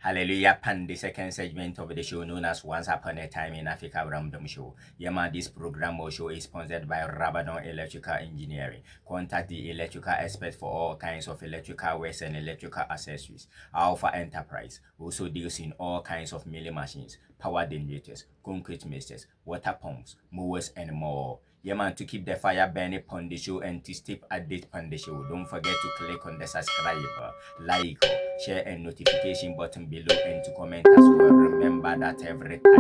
Hallelujah, pan the second segment of the show known as Once Upon a Time in Africa Random Show. Yeah, man, this program or show is sponsored by Rabadon Electrical Engineering. Contact the electrical expert for all kinds of electrical works and electrical accessories. Alpha Enterprise also deals in all kinds of milling machines, power generators, concrete mixers, water pumps, mowers, and more. Yeah, man, to keep the fire burning on the show and to stay update on the show, don't forget to click on the subscribe, like, share, and notification button below and to comment as well. Remember that every time.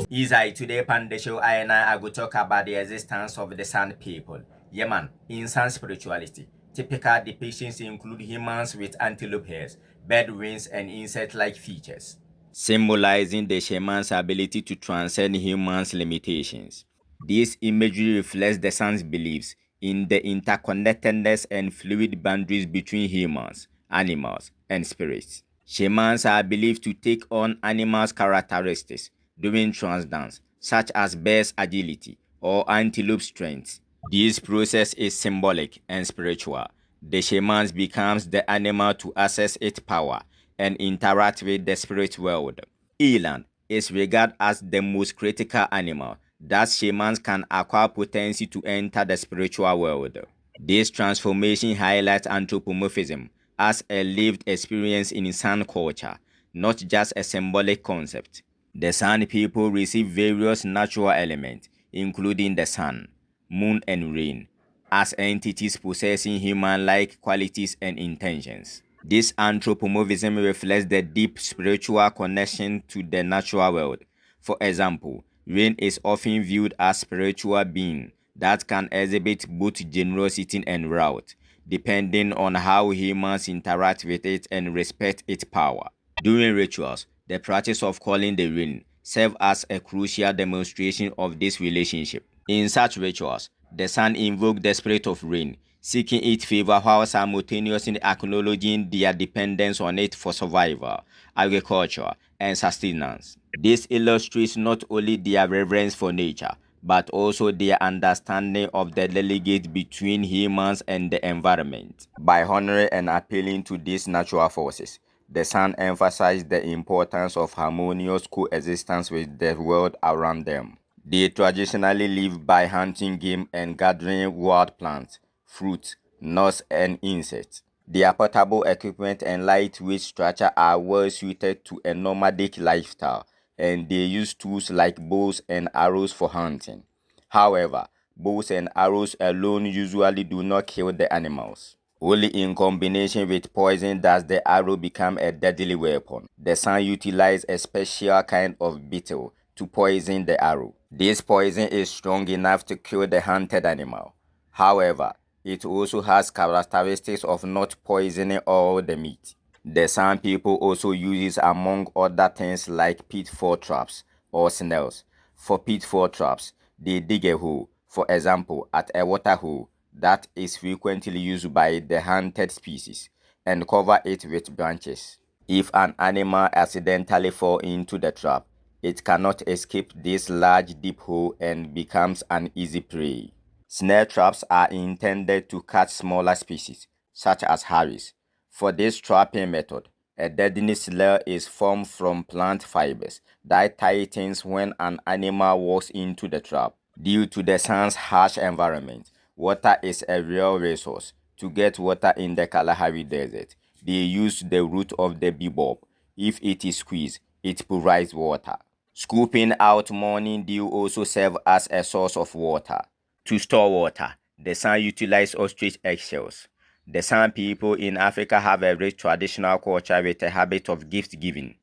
Easy, today on the show, I go talk about the existence of the Sand People. Yeah, man, in Sand spirituality. Typical depictions include humans with antelope hairs, bird wings, and insect-like features, symbolizing the shaman's ability to transcend humans' limitations. This imagery reflects the Sand's beliefs in the interconnectedness and fluid boundaries between humans, animals, and spirits. Shamans are believed to take on animals' characteristics during trance dance, such as bear's agility or antelope strength. This process is symbolic and spiritual. The shaman becomes the animal to access its power and interact with the spirit world. Eland is regarded as the most critical animal, that shamans can acquire potency to enter the spiritual world. This transformation highlights anthropomorphism as a lived experience in Sand culture, not just a symbolic concept. The Sand people receive various natural elements, including the sun, moon, and rain, as entities possessing human-like qualities and intentions. This anthropomorphism reflects the deep spiritual connection to the natural world. For example, rain is often viewed as spiritual being that can exhibit both generosity and wrath, depending on how humans interact with it and respect its power. During rituals, the practice of calling the rain serves as a crucial demonstration of this relationship. In such rituals, the sun invokes the spirit of rain, seeking its favor while simultaneously acknowledging their dependence on it for survival, agriculture, and sustenance. This illustrates not only their reverence for nature, but also their understanding of the delicate between humans and the environment. By honoring and appealing to these natural forces, the Sun emphasized the importance of harmonious coexistence with the world around them. They traditionally live by hunting game and gathering wild plants, fruits, nuts, and insects. Their portable equipment and lightweight structure are well suited to a nomadic lifestyle, and they use tools like bows and arrows for hunting. However, bows and arrows alone usually do not kill the animals. Only in combination with poison does the arrow become a deadly weapon. The Sun utilizes a special kind of beetle to poison the arrow. This poison is strong enough to kill the hunted animal. However, it also has characteristics of not poisoning all the meat. The Sun people also uses among other things like pitfall traps or snails. For pitfall traps, they dig a hole, for example at a water hole that is frequently used by the hunted species, and cover it with branches. If an animal accidentally falls into the trap, it cannot escape this large deep hole and becomes an easy prey. Snare traps are intended to catch smaller species, such as hares. For this trapping method, a deadly snare is formed from plant fibers that tightens when an animal walks into the trap. Due to the sun's harsh environment, water is a real resource. To get water in the Kalahari desert, they use the root of the bebop. If it is squeezed, it provides water. Scooping out morning dew also serves as a source of water. To store water, the San utilizes ostrich eggshells. The San people in Africa have a rich traditional culture with a habit of gift giving,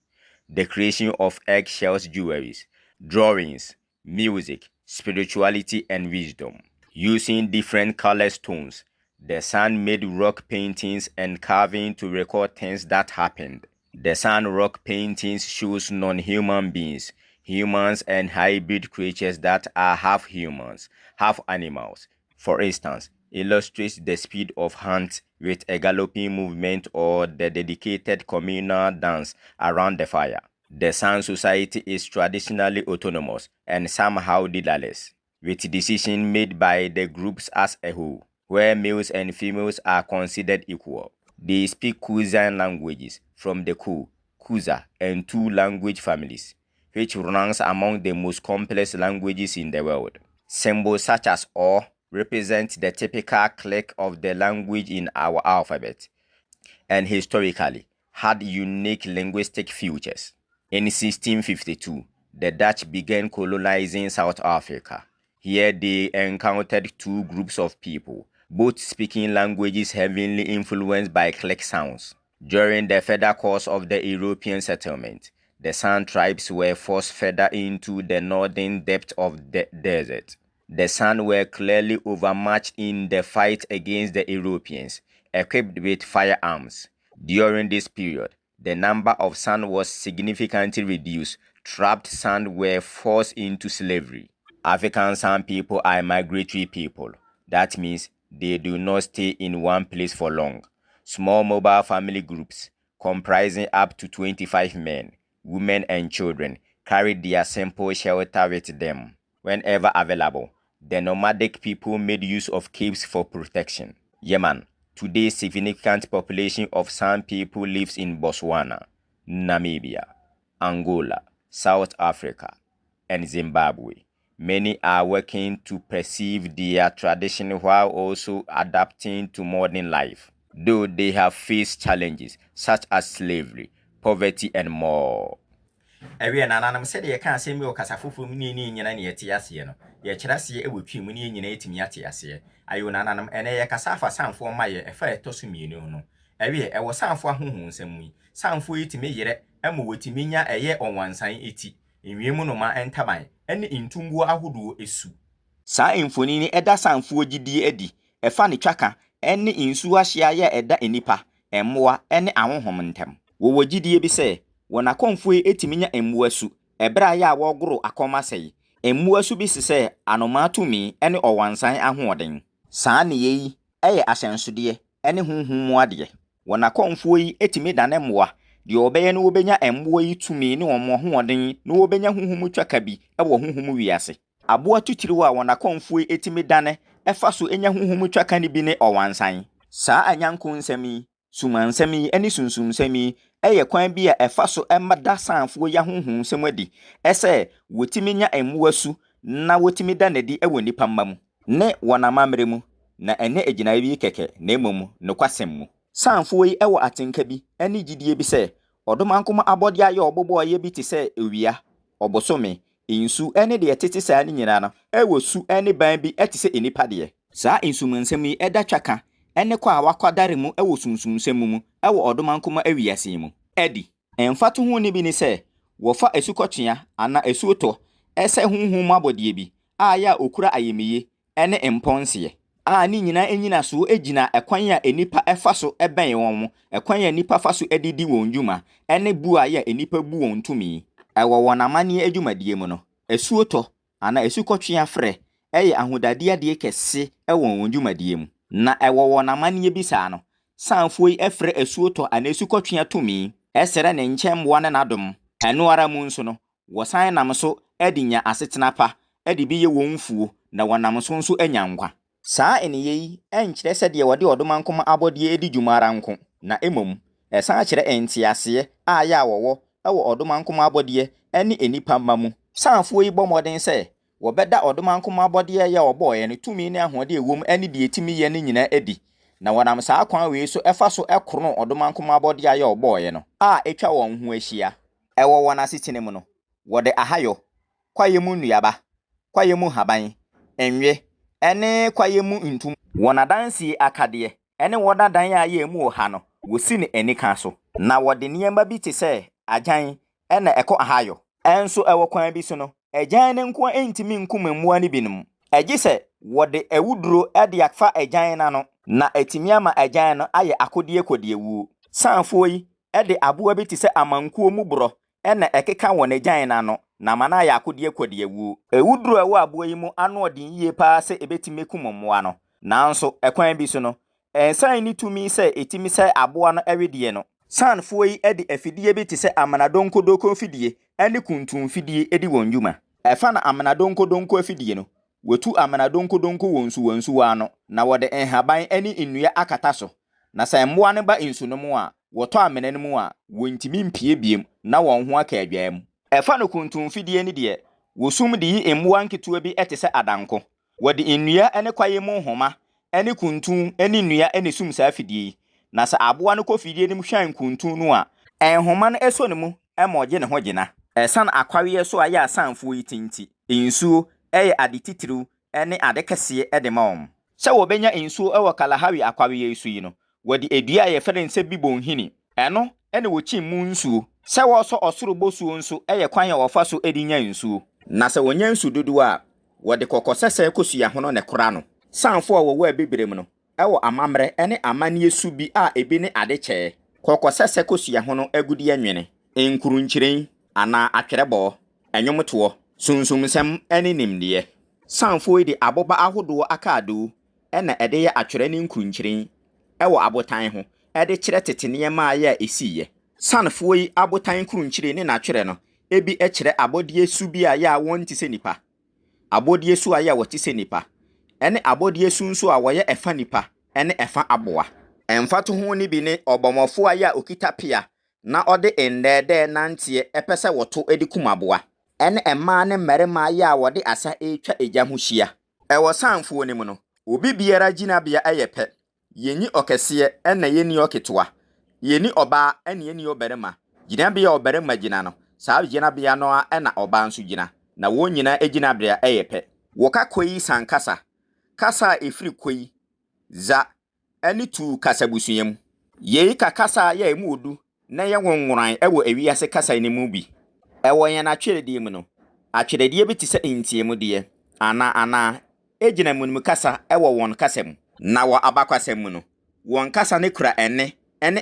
the creation of eggshells jewelries, drawings, music, spirituality, and wisdom. Using different color stones, the San made rock paintings and carving to record things that happened. The San rock paintings shows non-human beings, humans, and hybrid creatures that are half humans, half animals. For instance, illustrates the speed of hunts with a galloping movement or the dedicated communal dance around the fire. The San society is traditionally autonomous and somehow leaderless, with decisions made by the groups as a whole, where males and females are considered equal. They speak Kuzan languages from the Ku, Kuza, and two language families, which ranks among the most complex languages in the world. Symbols such as O represent the typical click of the language in our alphabet, and historically had unique linguistic features. In 1652, the Dutch began colonizing South Africa. Here they encountered two groups of people, both speaking languages heavily influenced by click sounds. During the further course of the European settlement, the San tribes were forced further into the northern depth of the desert. The San were clearly overmatched in the fight against the Europeans, equipped with firearms. During this period, the number of San was significantly reduced. Trapped San were forced into slavery. African San people are migratory people. That means they do not stay in one place for long. Small mobile family groups, comprising up to 25 men, women, and children, carry their simple shelter with them. Whenever available, the nomadic people made use of caves for protection. Yemen. Today's significant population of San people lives in Botswana, Namibia, Angola, South Africa, and Zimbabwe. Many are working to preserve their tradition while also adapting to modern life, though they have faced challenges such as slavery, poverty, and more. Ewe nananam said ye can't say me or Casafufu ni na yeti asieno. Ye chirasi e would trim ni yeti asie. Ayo nananam and a casafa sound for my affair tosumi no. Ewe I was sound for whom some sound for it me yet, and witiminia a year on one sign 80. In Yemunoma and Tabai, and in Tumbu Ahudu esu. Sa infonini eda sound for GD Eddy, a funny tracker, any in Suashia eda enipa, and more any awon homentem. Wo GD be say. Wana konfue etiminya emmuasu ebra ya wogoro akoma sei emmuasu bi sese anomatumi ene owansan ahoden saa ne yi eye ahyensode ene honhom ade wana konfue etimi dane mmoa de obeye no obenya emmoa yi tumi ne omo hoden no obenya honhom twaka bi ewo honhom wiase aboa tutiriwa a wana konfue etimi dane efa so enya honhom twaka ne bi ne owansan saa anyanko nsami sumansami ene sunsumsami eye kwan bi a efa so emada sanfo ya honhom semadi ese wotimi nya emmuasu na wotimi da nadi ewo nipa mamu ne wona mamremu na ene egina bi keke na emomu no kwasem mu sanfo yi ewo atenka bi ene gidie bi se odomankoma abode aye obobo ye bi ti se ewia obosome insu ene de etete saa ni nyina no ewo su ene ban bi etise enipa de saa insumansem yi eda twaka ene kwa awakwadare mu ewo sunsumsem mu ewo odomankoma awiase mu edi emfato hu ni bi ni se wofa esukotwea ana esuoto ese hunhum abodie bi aya okura ayemiye ene emponse ni nyina enyina so egina ekwan a enipa efa so eben won ekwan a enipa fa so edidi won dwuma ene bu aya enipa bu won tumi ewo won amane adwumadie mu no esuoto ana esukotwea frɛ eye ahodade ade kese ewo won dwumadie mu na ewo won amane bi saa no sanfo yi efrɛ esuoto ana esukotwea tumi esere ne nkyemboa ne nadom eno ara mu nso no wosan nam so edinya asetena pa edi bi ye wonfuo na wonam so nso anya nkwa saa enye yi enkyere sɛ de wode odomankoma abode edi dwumara nko na emom esan kyerɛ entiase a ya wowo ewo odomankoma abode ene enipa mamu sanfo yi bomoden sɛ wobɛda odomankoma abode ya oboye ne tumi ne ahode ewom ene de etimi ye ne nyina edi na wonam saa kwan we so efa so ekrono odomankoma abode ya oboye no etwa won ho ahia ewo wona setene mu no wode ahayo kwayemu nuaba kwayemu haban enwe ene kwayemu ntum wona dansi akade ene woda dan ya emu ha no wosi ne enika so na wode niema bi te se agyan ene eko ahayo enso ewo kwan bi so no agyan ne nko entimi nkumamua ne binum egi se wode ewuduro ede akfa agyan na no na etimi ama agyan no aye akodie kodie wu sanfo yi ede aboa bi te se amankuo mu bro ene ekeka won agyan na no na mana ya akodie kodie wu ewuduro ewo aboa yi mu ano odin yie pa se ebetime kumommoa no nanso ekwan bi so no ensan ni tumi se etimi se aboa no ewedie no San foi edi efidie bi te se amanadonko doko fidie ene kuntum fidie edi wonjuma. Efa na amanadonko donko afidie no. Wetu amanadonko donko wonsu wano na wode enhaban ene nnua akata so. Na sa mmoa ne ba insu no mu a woto amene no mu a wontimi mpie biem na won ho aka adwaam. Efa no kuntum fidie ne de wosum de yi mmoa nketewa bi ete se adanko. Wode nnua ene kwaye mu homa ene kuntum ene nnua ene sum sa fidie. Na sa aboa no kofidie nim hwan kuntum no a enhoma no eso ne mu emoje ne ho gina. Esan akwawe so aya asanfo yi tinti. Insuo eye ade titiru ene ade kese ede maom. Se wo benya insuo ewo Kalahari akwawe yesu yi no. Wadi edua ye ferense bibonhini. Eno ene wo chimmu nsuo. Se wo so osoro bosuo nso eye kwan ya wofa so edinya insuo. Na se wonya nsu dodo a wadi kokosese kosua hono ne kora no. Sanfo a wo abibirem no. Ewo amamre ene amanie su bi a ebi ne ade che. Kokosese kosua hono agudi anwene. Enkurunchiren ana atwerebo enwomto sunsumsem ene nimde. Sanfo yi aboba ahodo akado ena ede ye atwere ne nkurunchiren ewo abotan ho ede kire tetene ma ya esiye. Sanfo yi abotan nkurunchiren ne na twere no ebi ekire abodie su bi a ya wonti se nipa. Abodie su a ya woti se nipa. Ene abodie su nso a woye efa nipa ene efa aboa. Emfato ho ni bi ne obomofo a ya okita pia na ode endede nantie epese woto edi kumaboa. Ene emma ne mmarima ya wode asa etwa eja ho hia. Ewo sanfo ni mu no obi biara gina bia eyepe. Yenyi okese ene yeni oketoa. Yeni oba ene yeni oberema. Gina bia oberema gina no. Saa gina bia no ena oba nso gina. Na won nyina egina bia eyepe. Woka koyi sankasa. Kasa efiri koyi. Za ene tu kasabusuyem. Yei ka kasa ya emu odu na ye wonworan ewo ewiase kasa ni mu bi. Ewo yen atweredi mu no. Atweredi bi te se ntiemu de. Ana ejina munum kasa ewo won kasam. Na wo abakwasam mu no. Won kasa ne kura ene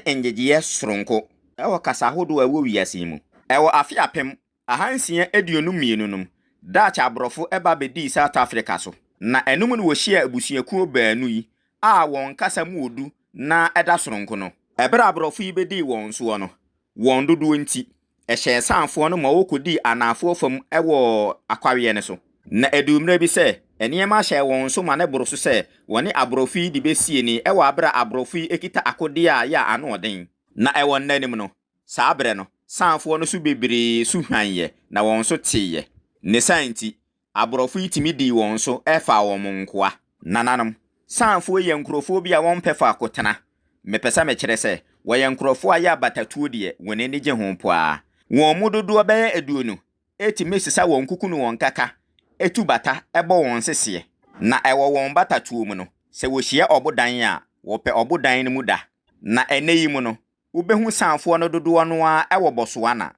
enjeje soronko. Ewo kasa hodo ewo wiase mu. Ewo afi apem ahansia eduonu mienu num. Dacha abrofo eba bedi South Africa so. Na enum no wo hia abusuakuo baanu yi a won kasa mu odu na eda soronko no. Ebra abrofo yi bedi won so no. Won dodo nti ehye sanfo no ma wokodi anafo fam ewo akwawe ne so. Na edumre bi se eniema hye won so ma ne boro so se woni abrofo yi di besie ni ewo abra abrofo yi ekita akode a ya ano oden. Na ewo nanim no saa bre no sanfo no so bebre su hwanye na won so teye. Ne santi abrofo yi timi di won so efa won nkoa. Nananom sanfo ye nkrofo bi a won pefa akotena. Mepesa mekire se woye nkrofo a ya batatuo de woni ne je ho poa. Won mudodo be eduonu etimi sisa won kukunu won kaka etu bata ebo won sese na ewo won batatuo mu no se wo hie obodan a wo pe obodan ne mu da na eneyi mu no ubehu sanfo no dodo no a ewo Botswana,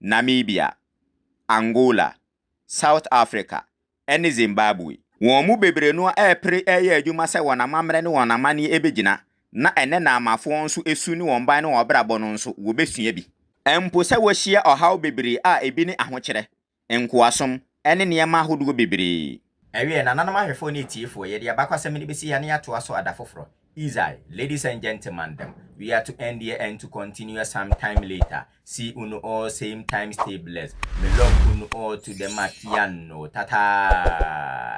Namibia, Angola, South Africa ene Zimbabwe. Won mu bebre no epre eye adwuma se wona mamre ne wona mane ebegina na ene na amafo nso esu ne won ban ne obrabo no nso wo besua bi. Empo se wo hie ohaw bebre a ebi ne ahokere enkoasom ene niema ahodo bebre. Ewie na nanama hwefo ne tiefo ye de abakwasem ne besi ya ne ato aso adafoforo. Isai, ladies and gentlemen, we are to end here and to continue some time later. See you all same time, stay blessed. Me love you all to the Makiano. Tata.